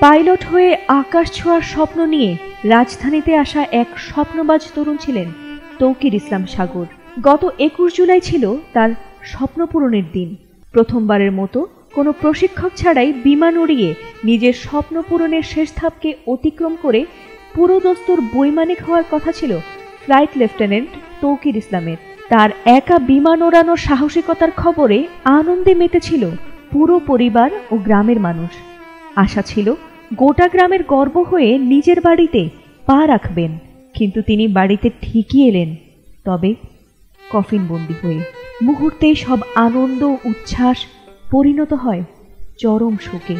Pilot হয়ে আকাশ ছোঁয়ার স্বপ্ন নিয়ে রাজধানীতে আসা এক স্বপ্নবাজ তরুণ ছিলেন তৌকির ইসলাম সাগর। গত 21 জুলাই ছিল তার স্বপ্ন পূরণের দিন। প্রথমবারের মতো কোনো প্রশিক্ষক ছাড়াই বিমান উড়িয়ে নিজের স্বপ্ন পূরণের শেষ ধাপকে অতিক্রম করে পুরোদস্তুর বৈমানিক হওয়ার কথা ছিল ফ্লাইট লেফটেন্যান্ট তৌকির ইসলামের। তার একা বিমান ওড়ানোর সাহসিকতার খবরে আনন্দে মেতেছিল পুরো পরিবার ও গ্রামের মানুষ। আশা ছিল গোটা গ্রামের গর্ব হয়ে নিজের বাড়িতে পা রাখবেন, কিন্তু তিনি বাড়িতে ঠিকই এলেন, তবে কফিনবন্দি হয়ে। মুহূর্তেই সব আনন্দ উচ্ছ্বাস পরিণত হয় চরম শোকে।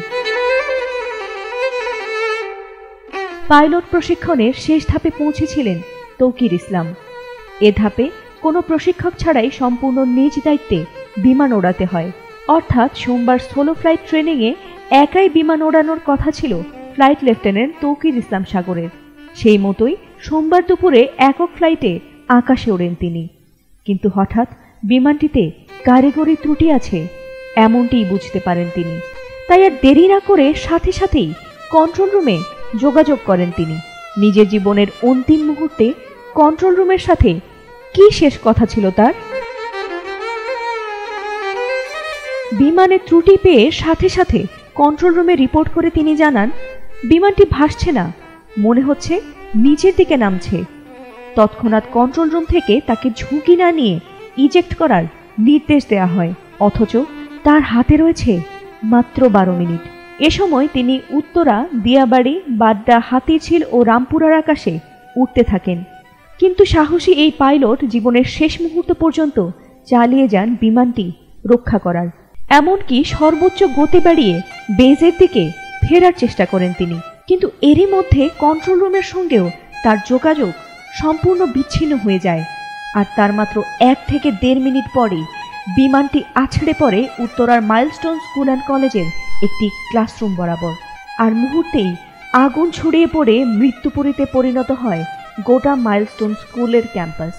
পাইলট প্রশিক্ষণের শেষ ধাপে পৌঁছেছিলেন তৌকির ইসলাম। এ ধাপে কোনো প্রশিক্ষক ছাড়াই সম্পূর্ণ নিজ দায়িত্বে বিমান ওড়াতে হয়। অর্থাৎ সোমবার সোলো ফ্লাইট ট্রেনিংয়ে একাই বিমান ওড়ানোর কথা ছিল ফ্লাইট লেফটেন্যান্ট তৌকির ইসলাম সাগরের। সেই মতোই সোমবার দুপুরে একক ফ্লাইটে আকাশে ওড়েন তিনি। কিন্তু হঠাৎ বিমানটিতে কারিগরি ত্রুটি আছে এমনটিই বুঝতে পারেন তিনি। তাই আর দেরি না করে সাথে সাথেই কন্ট্রোল রুমে যোগাযোগ করেন তিনি। নিজের জীবনের অন্তিম মুহূর্তে কন্ট্রোল রুমের সাথে কি শেষ কথা ছিল তার? বিমানের ত্রুটি পেয়ে সাথে সাথে কন্ট্রোল রুমে রিপোর্ট করে তিনি জানান, বিমানটি ভাসছে না, মনে হচ্ছে নিচের দিকে নামছে। তৎক্ষণাৎ কন্ট্রোল রুম থেকে তাকে ঝুঁকি না নিয়ে ইজেক্ট করার নির্দেশ দেওয়া হয়, অথচ তার হাতে রয়েছে মাত্র 12 মিনিট। এ সময় তিনি উত্তরা, দিয়াবাড়ি, বাড্ডা, হাতিঝিল ও রামপুরার আকাশে উঠতে থাকেন। কিন্তু সাহসী এই পাইলট জীবনের শেষ মুহূর্ত পর্যন্ত চালিয়ে যান বিমানটি রক্ষা করার। এমনকি সর্বোচ্চ গতি বাড়িয়ে বেজের দিকে ফেরার চেষ্টা করেন তিনি। কিন্তু এরই মধ্যে কন্ট্রোল রুমের সঙ্গেও তার যোগাযোগ সম্পূর্ণ বিচ্ছিন্ন হয়ে যায়। আর তার মাত্র 1 থেকে 1.5 মিনিট পরেই বিমানটি আছড়ে পড়ে উত্তরার মাইলস্টোন স্কুল অ্যান্ড কলেজের একটি ক্লাসরুম বরাবর। আর মুহূর্তেই আগুন ছড়িয়ে পড়ে মৃত্যুপুরীতে পরিণত হয় গোটা মাইলস্টোন স্কুলের ক্যাম্পাস।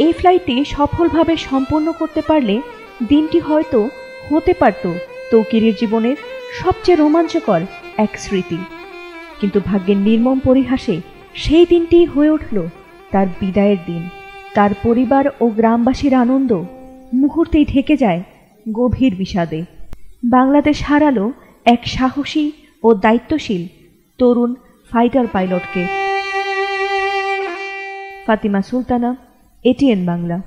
এই ফ্লাইটটি সফলভাবে সম্পন্ন করতে পারলে দিনটি হয়তো হতে পারত তৌকিরের জীবনের সবচেয়ে রোমাঞ্চকর এক স্মৃতি। কিন্তু ভাগ্যের নির্মম পরিহাসে সেই দিনটি হয়ে উঠল তার বিদায়ের দিন। তার পরিবার ও গ্রামবাসীর আনন্দ মুহূর্তেই ঢেকে যায় গভীর বিষাদে। বাংলাদেশ হারালো এক সাহসী ও দায়িত্বশীল তরুণ ফাইটার পাইলটকে। ফাতিমা সুলতানা, এটিএন বাংলা।